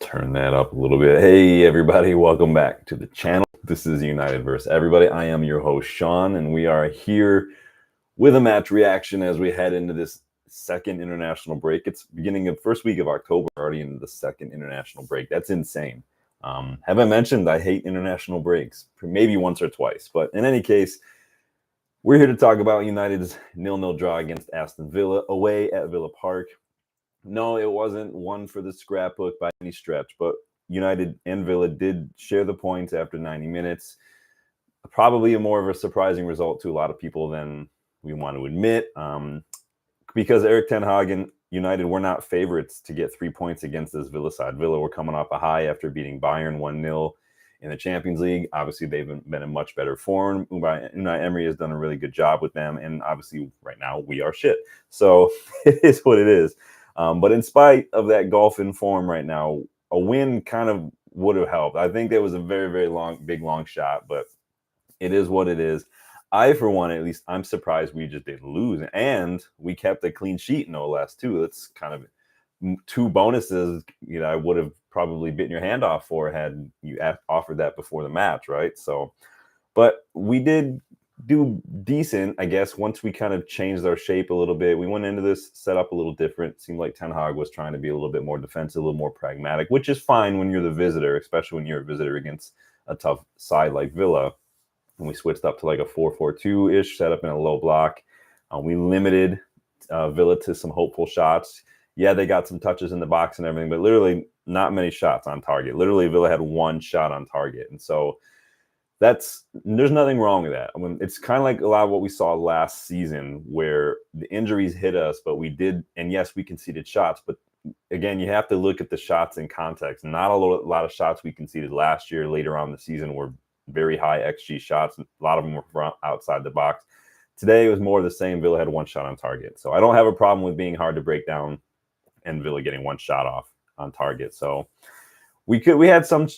turn that up a little bit. Hey, everybody, welcome back to the channel. This is United versus Everybody. I am your host, Sean, and we are here with a match reaction as we head into this second international break. It's beginning of first week of October, already into the second international break. That's insane. Have I mentioned I hate international breaks? Maybe once or twice, but in any case, we're here to talk about United's 0-0 draw against Aston Villa away at Villa Park. No, it wasn't one for the scrapbook by any stretch, but United and Villa did share the points after 90 minutes. Probably a more of a surprising result to a lot of people than we want to admit, because Erik ten Hag and United were not favorites to get 3 points against this Villa side. Villa were coming off a high after beating Bayern 1-0 in the Champions League. Obviously, they've been in much better form. Unai Emery has done a really good job with them, and obviously right now we are shit. So it is what it is. But in spite of that golf in form right now, a win kind of would have helped. I think that was a very, very long shot, but it is what it is. I, for one, at least, I'm surprised we just didn't lose. And we kept a clean sheet, no less, too. That's kind of two bonuses, I would have probably bitten your hand off for had you offered that before the match, right? So, but we did do decent, I guess, once we kind of changed our shape a little bit. We went into this set up a little different. It seemed like Ten Hag was trying to be a little bit more defensive, a little more pragmatic, which is fine when you're the visitor, especially when you're a visitor against a tough side like Villa. And we switched up to like a 4-4-2-ish setup in a low block. We limited Villa to some hopeful shots. Yeah, they got some touches in the box and everything, but literally not many shots on target. Literally, Villa had one shot on target. And so there's nothing wrong with that. I mean, it's kind of like a lot of what we saw last season where the injuries hit us, but we did, and yes, we conceded shots, but again, you have to look at the shots in context. Not a lot of shots we conceded last year later on in the season were very high XG shots. A lot of them were from outside the box. Today, it was more of the same. Villa had one shot on target. So I don't have a problem with being hard to break down and Villa getting one shot off on target. So we had some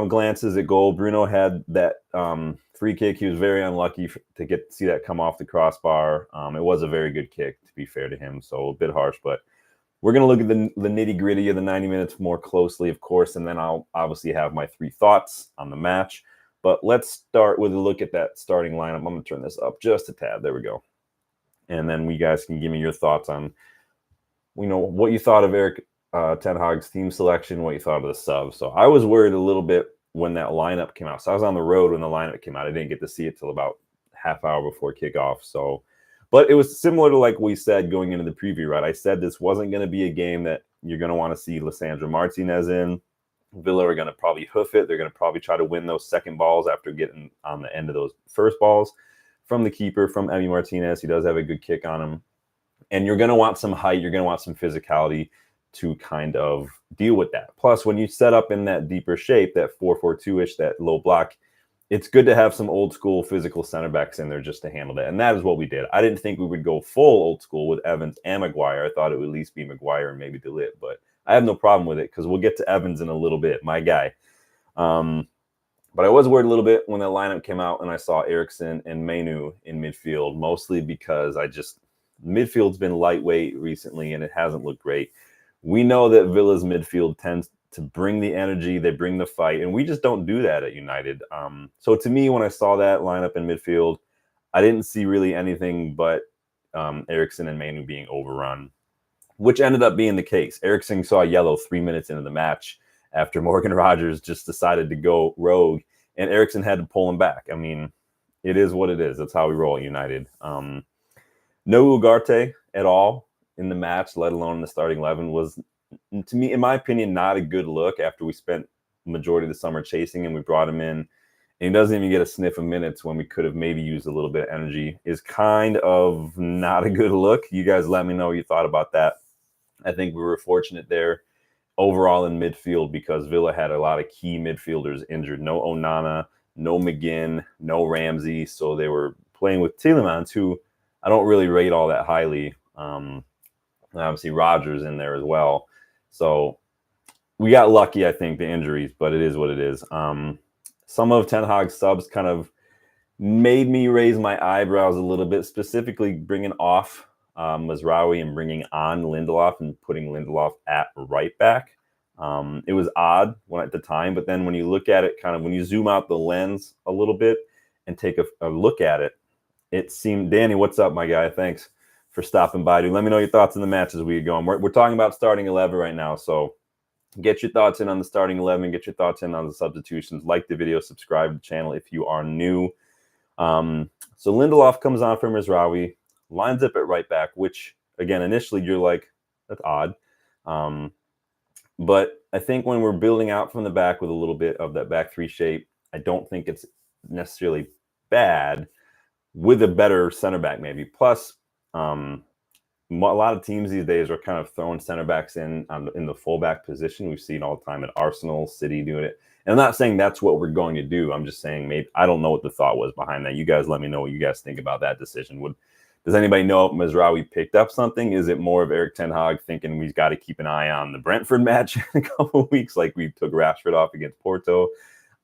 glances at goal. Bruno had that free kick. He was very unlucky to see that come off the crossbar. It was a very good kick, to be fair to him, so a bit harsh. But we're going to look at the nitty-gritty of the 90 minutes more closely, of course, and then I'll obviously have my 3 thoughts on the match. But let's start with a look at that starting lineup. I'm going to turn this up just a tad. There we go. And then you guys can give me your thoughts on, what you thought of Erik ten Hag's team selection, what you thought of the subs. So I was worried a little bit when that lineup came out. So I was on the road when the lineup came out. I didn't get to see it till about half hour before kickoff. So, but it was similar to like we said going into the preview, right? I said this wasn't going to be a game that you're going to want to see Lisandro Martinez in. Villa are going to probably hoof it. They're going to probably try to win those second balls after getting on the end of those first balls from the keeper, from Emi Martinez. He does have a good kick on him. And you're going to want some height. You're going to want some physicality to kind of deal with that. Plus, when you set up in that deeper shape, that 4-4-2-ish, that low block, it's good to have some old school physical center backs in there just to handle that. And that is what we did. I didn't think we would go full old school with Evans and Maguire. I thought it would at least be Maguire and maybe De Ligt, but I have no problem with it because we'll get to Evans in a little bit, my guy. But I was worried a little bit when that lineup came out and I saw Eriksen and Manu in midfield, mostly because midfield's been lightweight recently and it hasn't looked great. We know that Villa's midfield tends to bring the energy, they bring the fight, and we just don't do that at United. So to me, when I saw that lineup in midfield, I didn't see really anything but Eriksen and Manu being overrun, which ended up being the case. Eriksen saw yellow 3 minutes into the match after Morgan Rogers just decided to go rogue, and Eriksen had to pull him back. I mean, it is what it is. That's how we roll at United. No Ugarte at all in the match, let alone in the starting 11, was, to me, in my opinion, not a good look after we spent the majority of the summer chasing him. We brought him in, and he doesn't even get a sniff of minutes when we could have maybe used a little bit of energy. Is kind of not a good look. You guys let me know what you thought about that. I think we were fortunate there overall in midfield because Villa had a lot of key midfielders injured. No Onana, no McGinn, no Ramsey. So they were playing with Tielemans, who I don't really rate all that highly. And obviously Rogers in there as well. So we got lucky, I think, the injuries, but it is what it is. Some of Ten Hag's subs kind of made me raise my eyebrows a little bit, specifically bringing off Mazraoui and bringing on Lindelof and putting Lindelof at right back. It was odd at the time, but then when you look at it, kind of when you zoom out the lens a little bit and take a look at it, it seemed. Danny, what's up, my guy? Thanks for stopping by, dude. Let me know your thoughts on the match as we go on. We're talking about starting 11 right now, so get your thoughts in on the starting 11. Get your thoughts in on the substitutions. Like the video, subscribe to the channel if you are new. So Lindelof comes on for Mizraoui, lines up at right back, which, again, initially you're like, that's odd. But I think when we're building out from the back with a little bit of that back three shape, I don't think it's necessarily bad with a better center back maybe. Plus, a lot of teams these days are kind of throwing center backs in the fullback position. We've seen all the time at Arsenal, City doing it. And I'm not saying that's what we're going to do. I'm just saying maybe I don't know what the thought was behind that. You guys let me know what you guys think about that decision. Does anybody know if Mizraoui picked up something? Is it more of Erik ten Hag thinking we've got to keep an eye on the Brentford match in a couple of weeks, like we took Rashford off against Porto?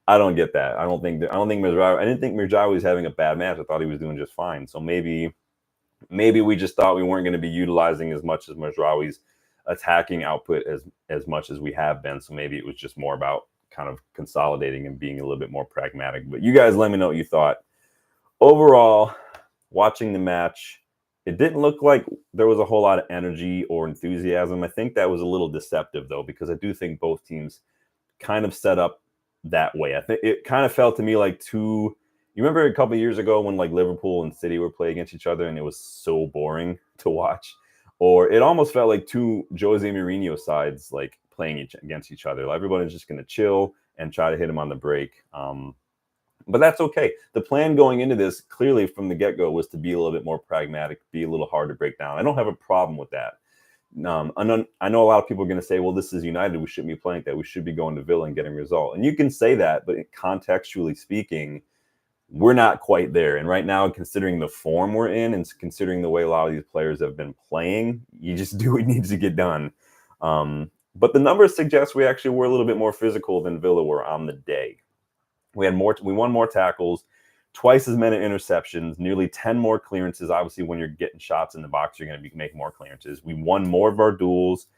I don't get that. I didn't think Mizraoui was having a bad match. I thought he was doing just fine. So maybe we just thought we weren't going to be utilizing as much as Mizraoui's attacking output as much as we have been. So maybe it was just more about kind of consolidating and being a little bit more pragmatic. But you guys let me know what you thought. Overall, watching the match, it didn't look like there was a whole lot of energy or enthusiasm. I think that was a little deceptive, though, because I do think both teams kind of set up that way. I think it kind of felt to me like you remember a couple of years ago when like Liverpool and City were playing against each other and it was so boring to watch? Or it almost felt like two Jose Mourinho sides like playing against each other. Like everybody's just going to chill and try to hit him on the break. But that's okay. The plan going into this, clearly from the get-go, was to be a little bit more pragmatic, be a little hard to break down. I don't have a problem with that. I know a lot of people are going to say, well, this is United. We shouldn't be playing like that. We should be going to Villa and getting a result. And you can say that, but contextually speaking, we're not quite there. And right now, considering the form we're in and considering the way a lot of these players have been playing, you just do what needs to get done. But the numbers suggest we actually were a little bit more physical than Villa were on the day. We won more tackles, twice as many interceptions, nearly 10 more clearances. Obviously, when you're getting shots in the box, you're going to make more clearances. We won more of our duels.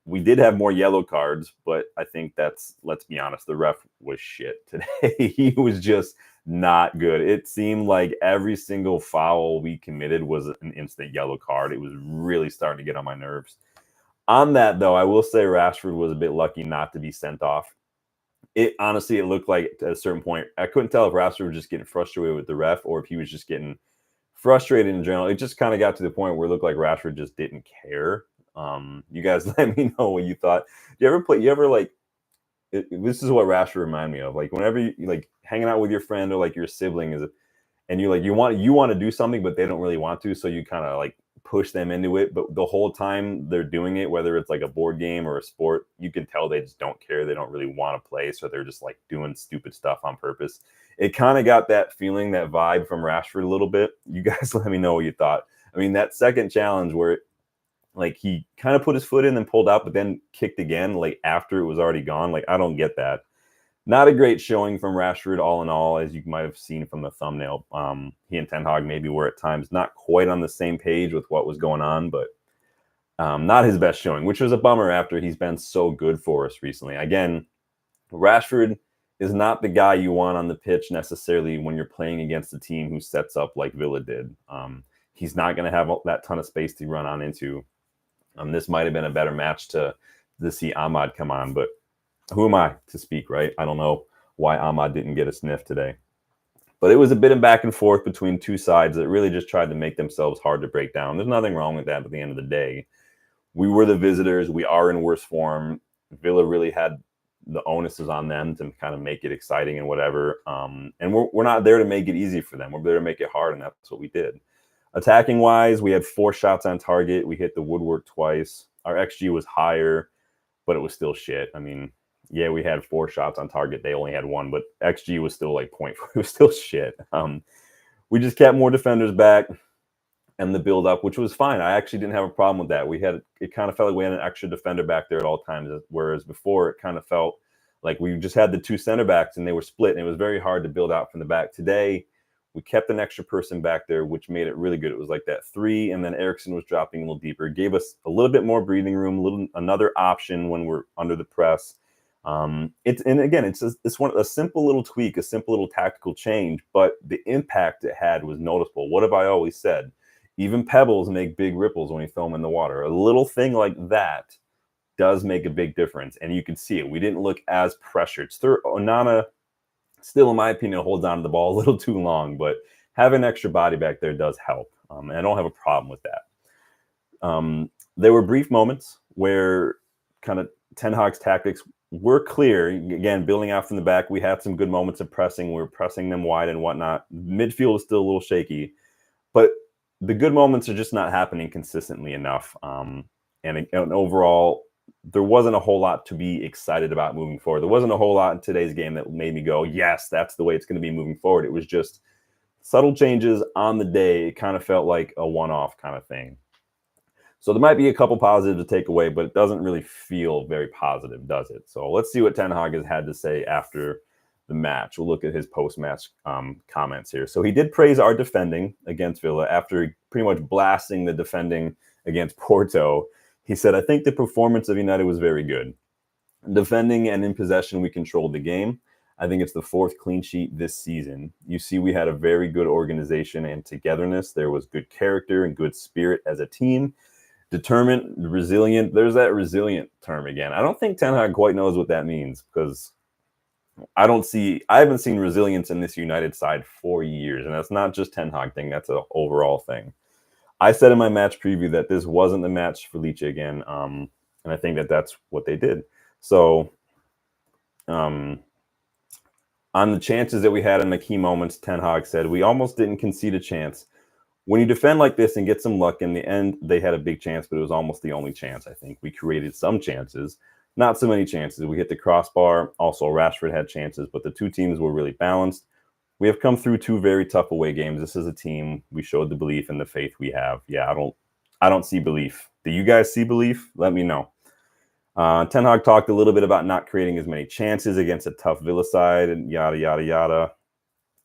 We did have more yellow cards, but I think let's be honest, the ref was shit today. He was just not good. It seemed like every single foul we committed was an instant yellow card. It was really starting to get on my nerves. On that, though, I will say Rashford was a bit lucky not to be sent off. It looked like at a certain point, I couldn't tell if Rashford was just getting frustrated with the ref or if he was just getting frustrated in general. It just kind of got to the point where it looked like Rashford just didn't care. You guys let me know what you thought. This is what Rashford reminded me of. Like whenever you like hanging out with your friend or like your sibling and you want to do something, but they don't really want to. So you kind of like push them into it. But the whole time they're doing it, whether it's like a board game or a sport, you can tell they just don't care. They don't really want to play. So they're just like doing stupid stuff on purpose. It kind of got that feeling, that vibe from Rashford a little bit. You guys let me know what you thought. I mean, that second challenge where like he kind of put his foot in and pulled out, but then kicked again, like after it was already gone. Like, I don't get that. Not a great showing from Rashford, all in all, as you might have seen from the thumbnail. He and Ten Hag maybe were at times not quite on the same page with what was going on, but not his best showing, which was a bummer after he's been so good for us recently. Again, Rashford is not the guy you want on the pitch necessarily when you're playing against a team who sets up like Villa did. He's not going to have that ton of space to run on into. This might have been a better match to see Ahmad come on, but who am I to speak, right? I don't know why Ahmad didn't get a sniff today. But it was a bit of back and forth between two sides that really just tried to make themselves hard to break down. There's nothing wrong with that at the end of the day. We were the visitors. We are in worse form. Villa really had the onus is on them to kind of make it exciting and whatever. And we're not there to make it easy for them. We're there to make it hard, and that's what we did. Attacking-wise, we had 4 shots on target. We hit the woodwork twice. Our XG was higher, but it was still shit. I mean, yeah, we had 4 shots on target. They only had 1, but XG was still like 0.4. It was still shit. We just kept more defenders back and the build-up, which was fine. I actually didn't have a problem with that. It kind of felt like we had an extra defender back there at all times, whereas before it kind of felt like we just had the 2 center backs and they were split, and it was very hard to build out from the back. Today, We kept an extra person back there, which made it really good. It was like that 3, and then Eriksson was dropping a little deeper. It gave us a little bit more breathing room, another option when we're under the press. It's a simple little tweak, a simple little tactical change, but the impact it had was noticeable. What have I always said? Even pebbles make big ripples when you throw them in the water. A little thing like that does make a big difference, and you can see it. We didn't look as pressured. Onana, still, in my opinion, holds on to the ball a little too long, but having extra body back there does help, and I don't have a problem with that. There were brief moments where kind of Ten Hag's tactics were clear. Again, building out from the back, we had some good moments of pressing. We were pressing them wide and whatnot. Midfield is still a little shaky, but the good moments are just not happening consistently enough. And overall, there wasn't a whole lot to be excited about moving forward. There wasn't a whole lot in today's game that made me go, yes, that's the way it's going to be moving forward. It was just subtle changes on the day. It kind of felt like a one-off kind of thing. So there might be a couple positives to take away, but it doesn't really feel very positive, does it? So let's see what Ten Hag has had to say after the match. We'll look at his post-match comments here. So he did praise our defending against Villa after pretty much blasting the defending against Porto. He said, I think the performance of United was very good. Defending and in possession, we controlled the game. I think it's the 4th clean sheet this season. You see, we had a very good organization and togetherness. There was good character and good spirit as a team. Determined, resilient. There's that resilient term again. I don't think Ten Hag quite knows what that means, because I haven't seen resilience in this United side for years. And that's not just Ten Hag thing. That's an overall thing. I said in my match preview that this wasn't the match for Lecce again. And I think that that's what they did. So on the chances that we had in the key moments, Ten Hag said, we almost didn't concede a chance. When you defend like this and get some luck, in the end, they had a big chance, but it was almost the only chance, I think. We created some chances, not so many chances. We hit the crossbar. Also, Rashford had chances, but the two teams were really balanced. We have come through 2 very tough away games. This is a team. We showed the belief and the faith we have. Yeah, I don't see belief. Do you guys see belief? Let me know. Ten Hag talked a little bit about not creating as many chances against a tough Villa side and yada, yada, yada.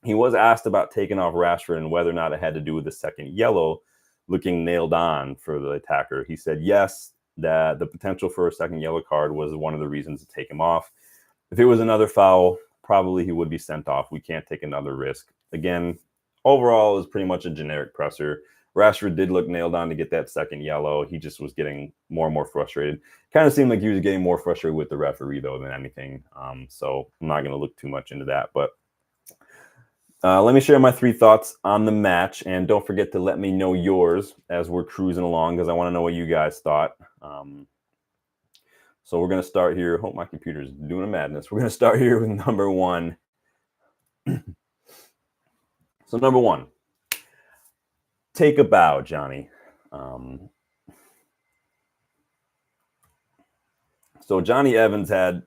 He was asked about taking off Rashford and whether or not it had to do with the second yellow looking nailed on for the attacker. He said yes, that the potential for a second yellow card was one of the reasons to take him off. If it was another foul, probably he would be sent off. We can't take another risk. Again, overall, it was pretty much a generic presser. Rashford did look nailed on to get that second yellow. He just was getting more and more frustrated. Kind of seemed like he was getting more frustrated with the referee, though, than anything. So I'm not going to look too much into that. But let me share my 3 thoughts on the match. And don't forget to let me know yours as we're cruising along, because I want to know what you guys thought. So we're going to start here. Hope my computer's doing a madness. We're going to start here with number 1. So number 1. Take a bow, Johnny. So Johnny Evans had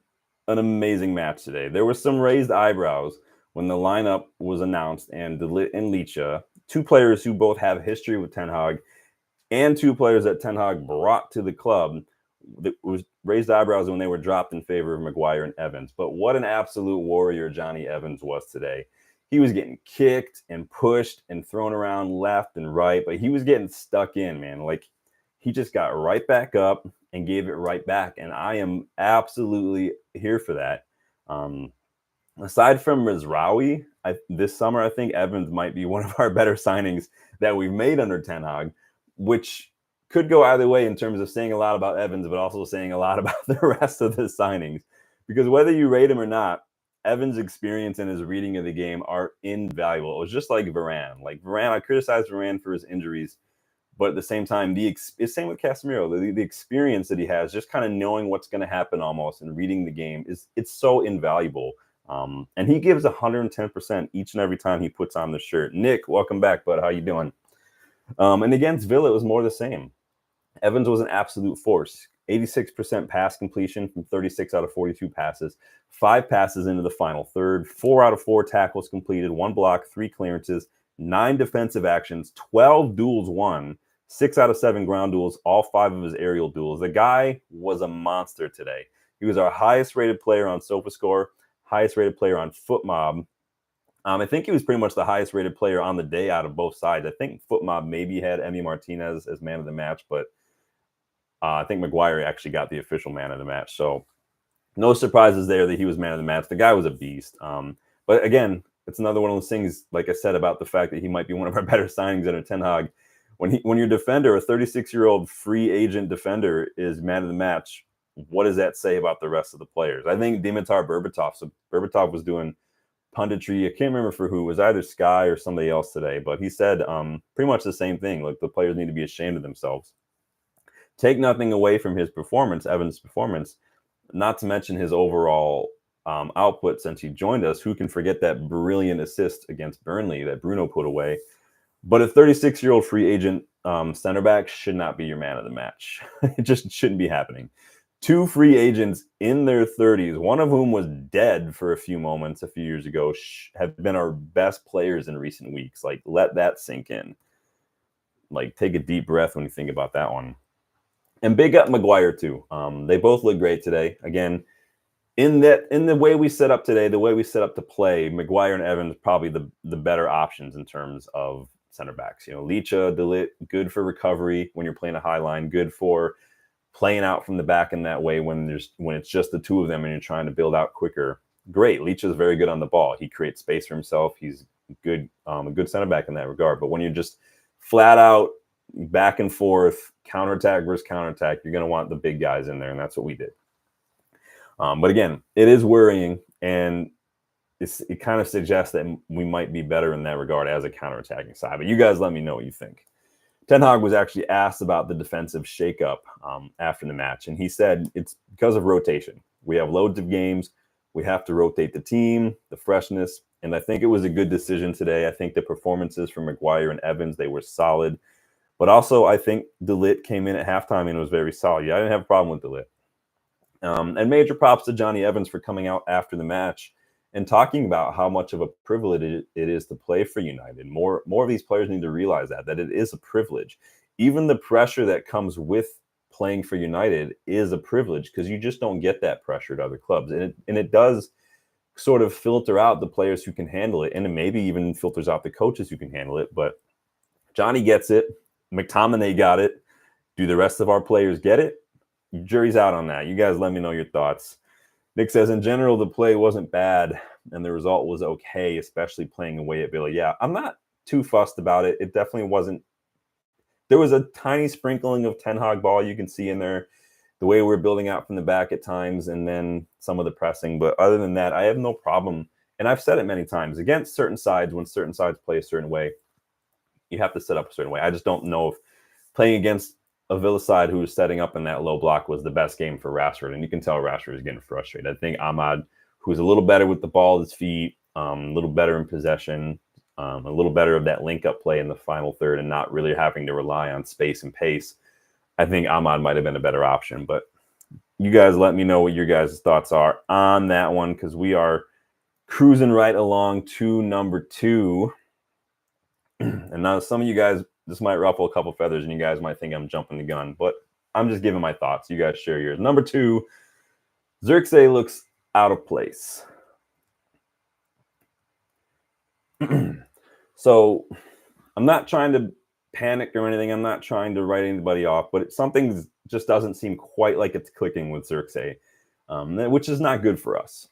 an amazing match today. There were some raised eyebrows when the lineup was announced, and De Ligt and Lecce, 2 players who both have history with Ten Hag, and 2 players that Ten Hag brought to the club, that was raised eyebrows when they were dropped in favor of Maguire and Evans. But what an absolute warrior Johnny Evans was today. He was getting kicked and pushed and thrown around left and right, but he was getting stuck in, man. Like, he just got right back up and gave it right back. And I am absolutely here for that. Aside from Mazraoui, this summer, I think Evans might be one of our better signings that we've made under Ten Hag, which could go either way in terms of saying a lot about Evans, but also saying a lot about the rest of the signings. Because whether you rate him or not, Evans' experience and his reading of the game are invaluable. It was just like Varane. Like Varane, I criticized Varane for his injuries, but at the same time, it's same with Casemiro. The experience that he has, just kind of knowing what's going to happen almost and reading the game, it's so invaluable. And he gives 110% each and every time he puts on the shirt. Nick, welcome back, bud. How you doing? And against Villa, it was more the same. Evans was an absolute force. 86% pass completion from 36 out of 42 passes. 5 passes into the final third. 4 out of 4 tackles completed. 1 block, 3 clearances, 9 defensive actions, 12 duels won, 6 out of 7 ground duels, all 5 of his aerial duels. The guy was a monster today. He was our highest rated player on SofaScore, highest rated player on FootMob. I think he was pretty much the highest rated player on the day out of both sides. I think Footmob maybe had Emi Martinez as man of the match, but I think Maguire actually got the official man of the match. So no surprises there that he was man of the match. The guy was a beast. But again, it's another one of those things, like I said, about the fact that he might be one of our better signings under Ten Hag. When your defender, a 36-year-old free agent defender, is man of the match, what does that say about the rest of the players? I think Dimitar Berbatov. So Berbatov was doing punditry. I can't remember for who. It was either Sky or somebody else today, but he said pretty much the same thing. Like, the players need to be ashamed of themselves. Take nothing away from his performance, Evans' performance, not to mention his overall output since he joined us. Who can forget that brilliant assist against Burnley that Bruno put away? But a 36-year-old free agent center back should not be your man of the match. It just shouldn't be happening. 2 free agents in their 30s, one of whom was dead for a few moments a few years ago, have been our best players in recent weeks. Like, let that sink in. Like, take a deep breath when you think about that one. And big up Maguire too. They both look great today. Again, in the way we set up today, the way we set up to play, Maguire and Evans probably the better options in terms of center backs. You know, Licha, De Ligt, good for recovery when you're playing a high line, good for playing out from the back in that way when it's just the two of them and you're trying to build out quicker. Great. Licha is very good on the ball. He creates space for himself. He's good, a good center back in that regard. But when you're just flat out back and forth, counterattack versus counterattack, you're going to want the big guys in there, and that's what we did. But again, it is worrying, and it kind of suggests that we might be better in that regard as a counterattacking side. But you guys let me know what you think. Ten Hag was actually asked about the defensive shakeup after the match, and he said it's because of rotation. We have loads of games. We have to rotate the team, the freshness, and I think it was a good decision today. I think the performances from Maguire and Evans, they were solid. But also, I think De Ligt came in at halftime and was very solid. Yeah, I didn't have a problem with De Ligt. And major props to Johnny Evans for coming out after the match and talking about how much of a privilege it is to play for United. More of these players need to realize that it is a privilege. Even the pressure that comes with playing for United is a privilege, because you just don't get that pressure at other clubs. And it does sort of filter out the players who can handle it, and it maybe even filters out the coaches who can handle it. But Johnny gets it. McTominay got it. Do the rest of our players get it? Jury's out on that. You guys let me know your thoughts. Nick says, in general, the play wasn't bad and the result was okay, especially playing away at Villa. Yeah, I'm not too fussed about it. It definitely wasn't. There was a tiny sprinkling of Ten Hag ball you can see in there, the way we're building out from the back at times, and then some of the pressing. But other than that, I have no problem. And I've said it many times, against certain sides, when certain sides play a certain way, you have to set up a certain way. I just don't know if playing against a Villa side who was setting up in that low block was the best game for Rashford. And you can tell Rashford is getting frustrated. I think Ahmad, who's a little better with the ball at his feet, a little better in possession, a little better of that link-up play in the final third and not really having to rely on space and pace, I think Ahmad might have been a better option. But you guys let me know what your guys' thoughts are on that one, because we are cruising right along to number 2. And now some of you guys, this might ruffle a couple feathers and you guys might think I'm jumping the gun, but I'm just giving my thoughts. You guys share yours. Number 2, Xerxes looks out of place. So I'm not trying to panic or anything. I'm not trying to write anybody off, but something just doesn't seem quite like it's clicking with Xerxes, which is not good for us.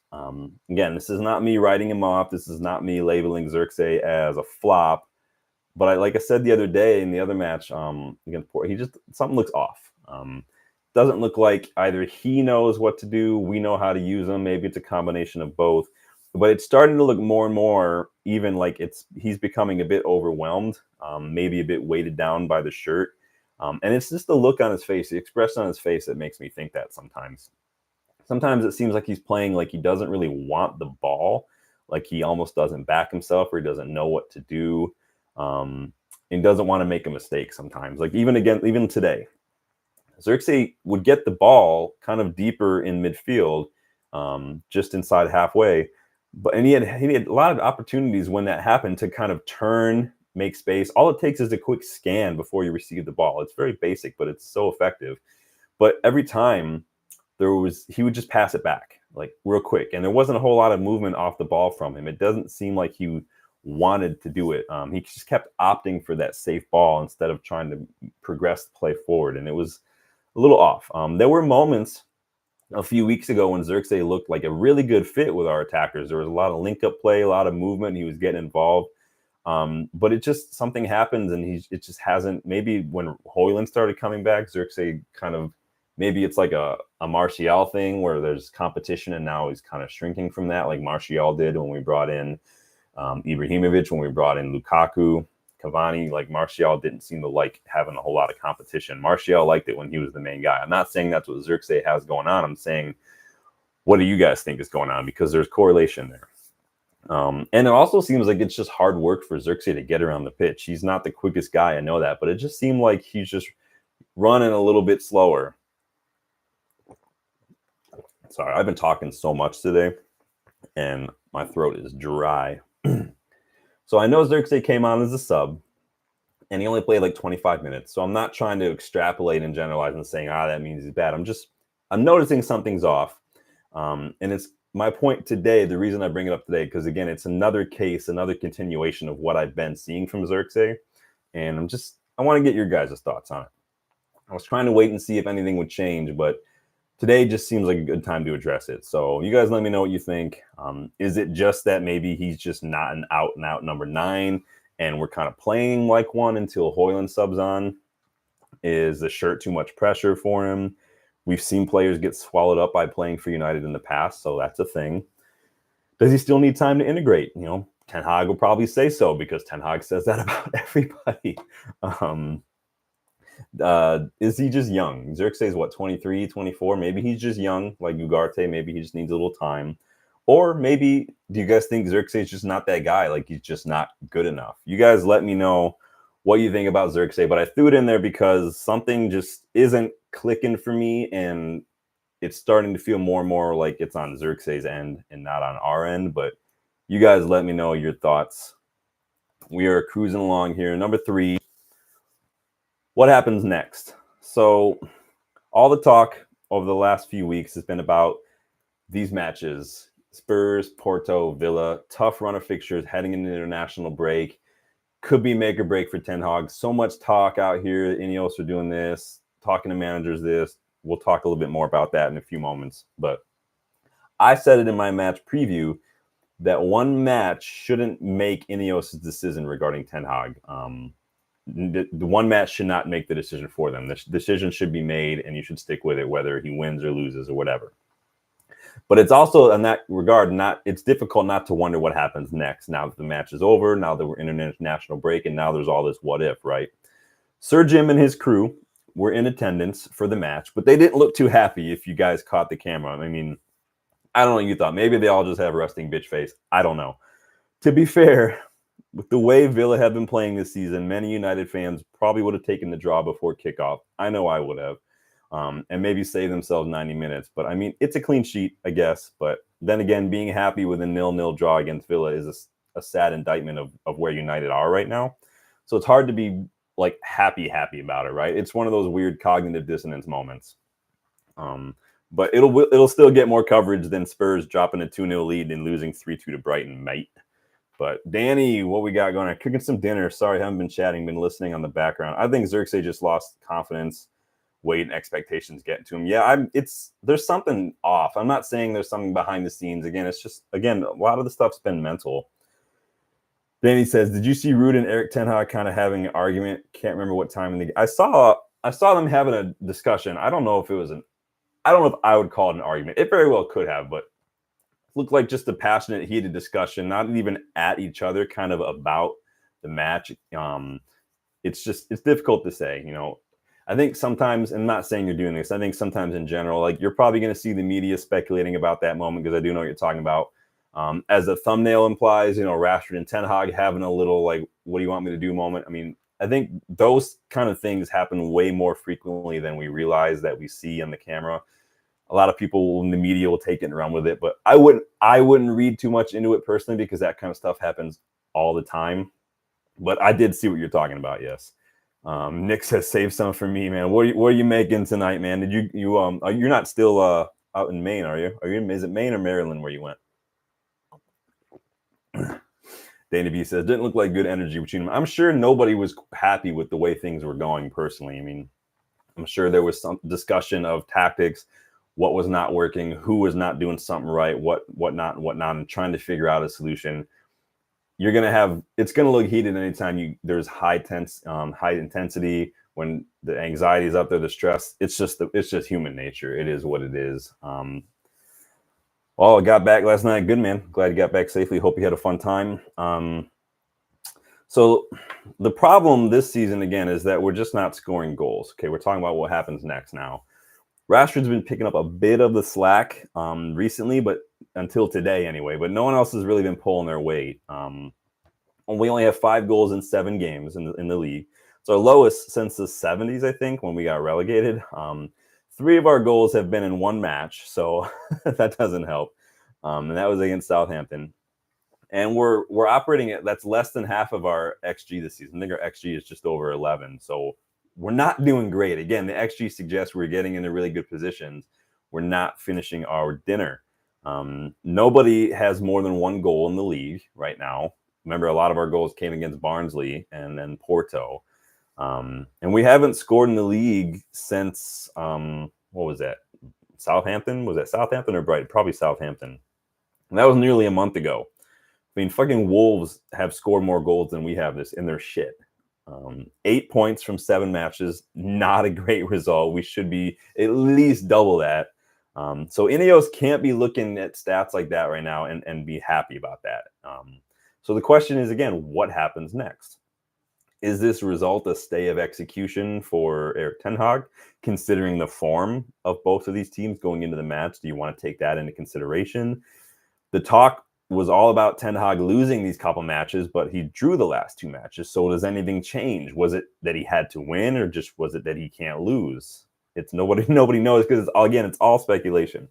Again, this is not me writing him off. This is not me labeling Xerxes as a flop. But like I said the other day in the other match against Port, something looks off. Doesn't look like either he knows what to do, we know how to use him. Maybe it's a combination of both. But it's starting to look more and more even like he's becoming a bit overwhelmed, maybe a bit weighted down by the shirt. And it's just the look on his face, the expression on his face that makes me think that sometimes. Sometimes it seems like he's playing like he doesn't really want the ball, like he almost doesn't back himself or he doesn't know what to do. And doesn't want to make a mistake sometimes. Like even today, Xerxes would get the ball kind of deeper in midfield, just inside halfway. And he had a lot of opportunities when that happened to kind of turn, make space. All it takes is a quick scan before you receive the ball. It's very basic, but it's so effective. But every time he would just pass it back. like real quick. And there wasn't a whole lot of movement off the ball from him. It doesn't seem like he wanted to do it. He just kept opting for that safe ball instead of trying to progress the play forward. And it was a little off. There were moments a few weeks ago when Xerxes looked like a really good fit with our attackers. There was a lot of link-up play, a lot of movement. He was getting involved. But it just, something happens and it just hasn't. Maybe when Højlund started coming back, Xerxes kind of, maybe it's like a Martial thing where there's competition and now he's kind of shrinking from that, like Martial did when we brought in Ibrahimovic, when we brought in Lukaku, Cavani. Like Martial didn't seem to like having a whole lot of competition. Martial liked it when he was the main guy. I'm not saying that's what Xerxes has going on. I'm saying, what do you guys think is going on? Because there's correlation there. And it also seems like it's just hard work for Xerxes to get around the pitch. He's not the quickest guy, I know that, but it just seemed like he's just running a little bit slower. Sorry, I've been talking so much today and my throat is dry. So I know Xerxes came on as a sub and he only played like 25 minutes. So I'm not trying to extrapolate and generalize and saying, that means he's bad. I'm noticing something's off. And it's my point today, the reason I bring it up today, because again, it's another case, another continuation of what I've been seeing from Xerxes. And I want to get your guys' thoughts on it. I was trying to wait and see if anything would change, but today just seems like a good time to address it. So you guys let me know what you think. Is it just that maybe he's just not an out-and-out number 9 and we're kind of playing like one until Højlund subs on? Is the shirt too much pressure for him? We've seen players get swallowed up by playing for United in the past, so that's a thing. Does he still need time to integrate? Tenhag will probably say so because Tenhag says that about everybody. Is he just young? Xerxes is what, 23, 24? Maybe he's just young, like Ugarte. Maybe he just needs a little time. Or maybe, do you guys think Xerxes is just not that guy? Like he's just not good enough? You guys let me know what you think about Xerxes, but I threw it in there because something just isn't clicking for me, and it's starting to feel more and more like it's on Xerxes' end and not on our end. But you guys let me know your thoughts. We are cruising along here. Number 3, what happens next? So all the talk over the last few weeks has been about these matches. Spurs, Porto, Villa, tough run of fixtures heading into the international break. Could be make or break for Ten Hag. So much talk out here. Ineos are doing this, talking to managers this. We'll talk a little bit more about that in a few moments. But I said it in my match preview that one match shouldn't make Ineos' decision regarding Ten Hag. The one match should not make the decision for them. The decision should be made, and you should stick with it, whether he wins or loses or whatever. But it's also, in that regard, it's difficult not to wonder what happens next. Now that the match is over, now that we're in an international break, and now there's all this what if, right? Sir Jim and his crew were in attendance for the match, but they didn't look too happy if you guys caught the camera. I mean, I don't know what you thought. Maybe they all just have resting bitch face. I don't know. To be fair, with the way Villa have been playing this season, many United fans probably would have taken the draw before kickoff. I know I would have. And maybe save themselves 90 minutes. But, I mean, it's a clean sheet, I guess. But then again, being happy with a 0-0 draw against Villa is a sad indictment of where United are right now. So it's hard to be, like, happy about it, right? It's one of those weird cognitive dissonance moments. But it'll still get more coverage than Spurs dropping a 2-0 lead and losing 3-2 to Brighton, mate. But, Danny, what we got going on? Cooking some dinner. Sorry, I haven't been chatting, been listening on the background. I think Xerxes just lost confidence. Weight and expectations getting to him. Yeah, there's something off. I'm not saying there's something behind the scenes. Again, it's just, a lot of the stuff's been mental. Danny says, did you see Ruud and Erik ten Hag kind of having an argument? Can't remember what time in the I saw them having a discussion. I don't know if I would call it an argument. It very well could have, but it looked like just a passionate, heated discussion, not even at each other, kind of about the match. It's difficult to say, I think sometimes, and I'm not saying you're doing this, I think sometimes in general, like you're probably going to see the media speculating about that moment, because I do know what you're talking about. As the thumbnail implies, Rashford and Ten Hag having a little like, what do you want me to do moment. I mean, I think those kind of things happen way more frequently than we realize that we see on the camera. A lot of people in the media will take it and run with it, but I wouldn't read too much into it personally, because that kind of stuff happens all the time. But I did see what you're talking about, yes. Nick says, save some for me, man. What are you making tonight, man? Did you're not still out in Maine, are you? Is it Maine or Maryland where you went? Dana B says, didn't look like good energy between them. I'm sure nobody was happy with the way things were going personally. I mean, I'm sure there was some discussion of tactics, what was not working, who was not doing something right, what not, and trying to figure out a solution. It's going to look heated anytime there's high intensity, when the anxiety is up there, the stress. It's just human nature. It is what it is. Well, I got back last night. Good, man. Glad you got back safely. Hope you had a fun time. So the problem this season, again, is that we're just not scoring goals. Okay, we're talking about what happens next now. Rashford's been picking up a bit of the slack recently, but until today anyway. But no one else has really been pulling their weight. We only have 5 goals in 7 games in the league. It's our lowest since the 70s, I think, when we got relegated. 3 of our goals have been in 1 match, so that doesn't help. And that was against Southampton. And we're operating that's less than half of our XG this season. I think our XG is just over 11. So we're not doing great. Again, the XG suggests we're getting into really good positions. We're not finishing our dinner. Nobody has more than 1 goal in the league right now. Remember, a lot of our goals came against Barnsley and then Porto. And we haven't scored in the league since, what was that? Southampton? Was that Southampton or Brighton? Probably Southampton. And that was nearly a month ago. I mean, fucking Wolves have scored more goals than we have in their shit. 8 points from 7 matches, not a great result. We should be at least double that. So Ineos can't be looking at stats like that right now and be happy about that. So the question is, again, what happens next? Is this result a stay of execution for Erik tenhag, considering the form of both of these teams going into the match? Do you want to take that into consideration? The talk was all about tenhag losing these couple matches, but he drew the last 2 matches. So does anything change? Was it that he had to win, or just was it that he can't lose? It's nobody knows, because it's all speculation.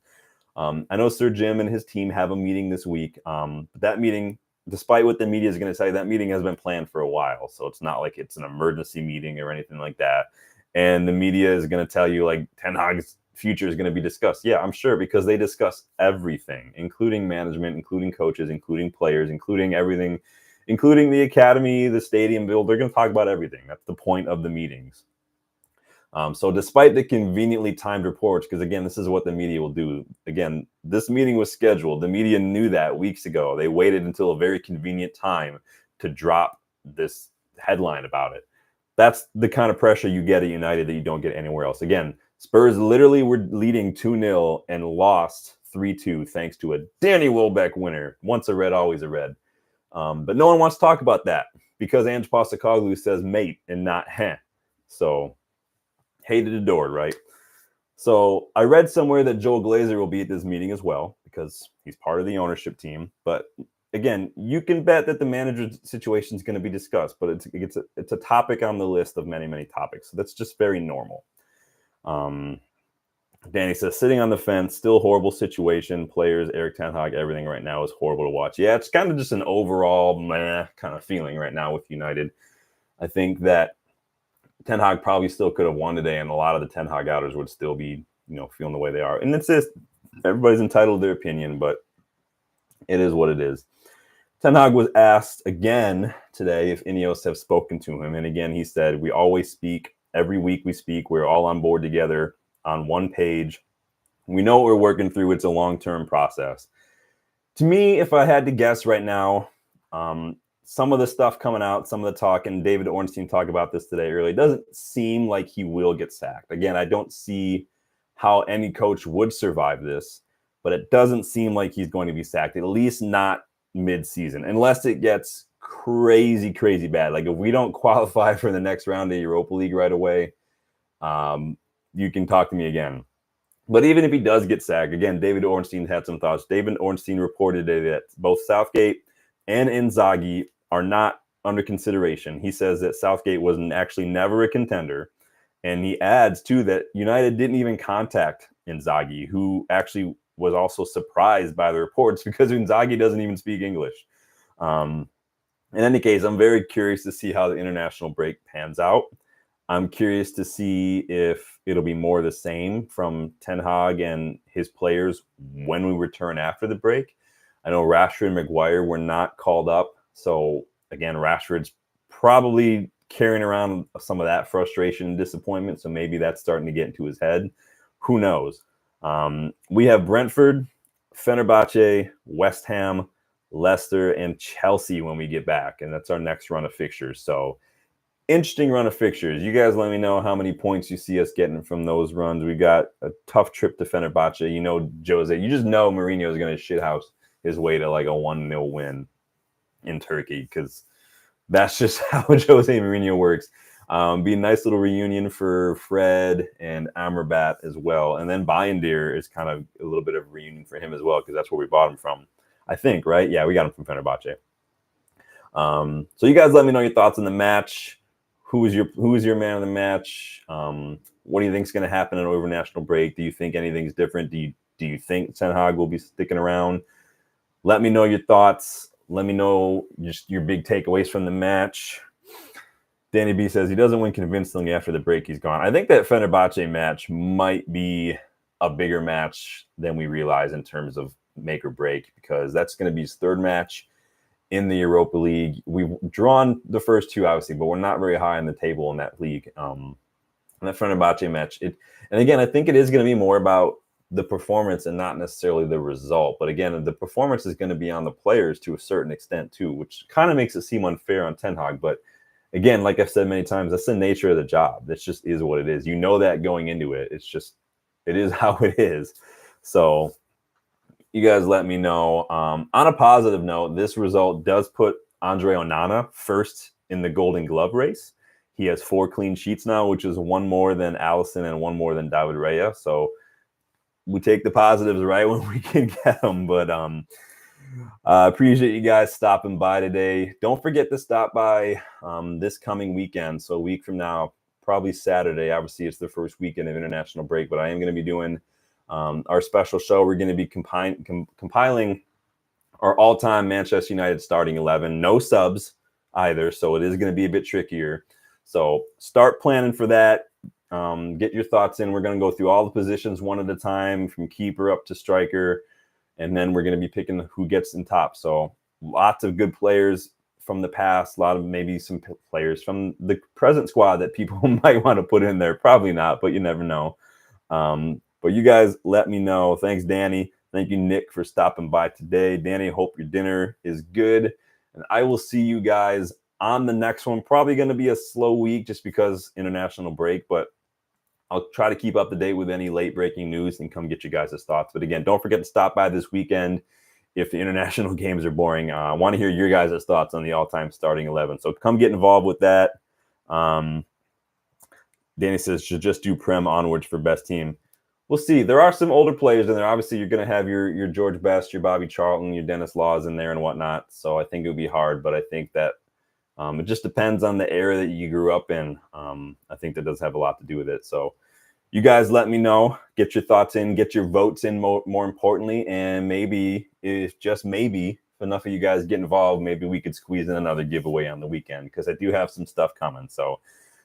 I know Sir Jim and his team have a meeting this week, but that meeting, despite what the media is going to say, that meeting has been planned for a while. So it's not like it's an emergency meeting or anything like that. And the media is going to tell you like tenhag's future is going to be discussed. Yeah, I'm sure, because they discuss everything, including management, including coaches, including players, including everything, including the academy, the stadium build. They're going to talk about everything. That's the point of the meetings. So despite the conveniently timed reports, because again, this is what the media will do. Again, this meeting was scheduled. The media knew that weeks ago. They waited until a very convenient time to drop this headline about it. That's the kind of pressure you get at United that you don't get anywhere else. Again, Spurs literally were leading 2-0 and lost 3-2 thanks to a Danny Welbeck winner. Once a red, always a red. But no one wants to talk about that because Ange Postecoglou says mate and not heh. So hated adored, right? So I read somewhere that Joel Glazer will be at this meeting as well because he's part of the ownership team. But again, you can bet that the manager's situation is going to be discussed, but it's a topic on the list of many, many topics. So that's just very normal. Danny says, sitting on the fence, still horrible situation. Players, Erik tenhag, everything right now is horrible to watch. Yeah, it's kind of just an overall meh kind of feeling right now with United. I think that tenhag probably still could have won today, and a lot of the tenhag outers would still be, feeling the way they are. And it's just, everybody's entitled to their opinion, but it is what it is. Tenhag was asked again today if Ineos have spoken to him. And again, he said, we always speak. Every week we speak. We're all on board together on one page. We know what we're working through. It's a long-term process. To me, if I had to guess right now, some of the stuff coming out, some of the talk, and David Ornstein talked about this today earlier, it doesn't seem like he will get sacked. Again, I don't see how any coach would survive this, but it doesn't seem like he's going to be sacked, at least not mid-season, unless it gets crazy, crazy bad. Like if we don't qualify for the next round of Europa League right away, you can talk to me again. But even if he does get sacked, again, David Ornstein had some thoughts. David Ornstein reported today that both Southgate and Inzaghi are not under consideration. He says that Southgate was actually never a contender. And he adds, too, that United didn't even contact Inzaghi, who actually was also surprised by the reports because Inzaghi doesn't even speak English. In any case, I'm very curious to see how the international break pans out. I'm curious to see if it'll be more the same from Tenhag and his players when we return after the break. I know Rashford and Maguire were not called up. So, again, Rashford's probably carrying around some of that frustration and disappointment. So maybe that's starting to get into his head. Who knows? We have Brentford, Fenerbahce, West Ham, Leicester, and Chelsea when we get back. And that's our next run of fixtures. So, interesting run of fixtures. You guys let me know how many points you see us getting from those runs. We got a tough trip to Fenerbahce. You know, Jose, you just know Mourinho is going to shithouse his way to like a 1-0 win in Turkey because that's just how Jose Mourinho works. Be a nice little reunion for Fred and Amrabat as well. And then Bayindir is kind of a little bit of a reunion for him as well because that's where we bought him from, I think, right? Yeah, we got him from Fenerbahce. So you guys let me know your thoughts on the match. Who is your man of the match? What do you think is going to happen in over national break? Do you think anything's different? Do you think Ten Hag will be sticking around? Let me know your thoughts. Let me know just your big takeaways from the match. Danny B says he doesn't win convincingly after the break. He's gone. I think that Fenerbahce match might be a bigger match than we realize in terms of make or break because that's going to be his third match in the Europa League. We've drawn the first two, obviously, but we're not very high in the table in that league. In that Fenerbahce match, and again, I think it is going to be more about the performance and not necessarily the result. But again, the performance is going to be on the players to a certain extent too, which kind of makes it seem unfair on Ten Hag. But again, like I've said many times, that's the nature of the job. This just is what it is. You know that going into it. It is how it is. So you guys let me know. On a positive note, this result does put Andre Onana first in the Golden Glove race. He has 4 clean sheets now, which is 1 more than Alisson and 1 more than David Raya. So we take the positives right when we can get them. But appreciate you guys stopping by today. Don't forget to stop by this coming weekend. So a week from now, probably Saturday. Obviously, it's the first weekend of international break, but I am going to be doing our special show. We're going to be compiling our all-time Manchester United starting 11. No subs either, so it is going to be a bit trickier. So start planning for that. Get your thoughts in. We're going to go through all the positions one at a time, from keeper up to striker, and then we're going to be picking who gets in top. So lots of good players from the past, a lot of maybe some players from the present squad that people might want to put in there. Probably not, but you never know. But you guys let me know. Thanks, Danny. Thank you, Nick, for stopping by today. Danny, hope your dinner is good. And I will see you guys on the next one. Probably going to be a slow week just because international break, but I'll try to keep up to date with any late breaking news and come get you guys' thoughts. But again, don't forget to stop by this weekend if the international games are boring. I want to hear your guys' thoughts on the all-time starting 11. So come get involved with that. Danny says, should just do Prem onwards for best team. We'll see. There are some older players in there. Obviously, you're going to have your George Best, your Bobby Charlton, your Dennis Laws in there and whatnot. So I think it would be hard, but I think that it just depends on the era that you grew up in. I think that does have a lot to do with it. So you guys let me know. Get your thoughts in. Get your votes in, more importantly. And maybe, just maybe, if enough of you guys get involved, maybe we could squeeze in another giveaway on the weekend because I do have some stuff coming. So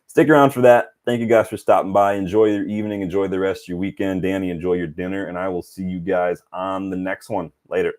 stick around for that. Thank you guys for stopping by. Enjoy your evening. Enjoy the rest of your weekend. Danny, enjoy your dinner. And I will see you guys on the next one. Later.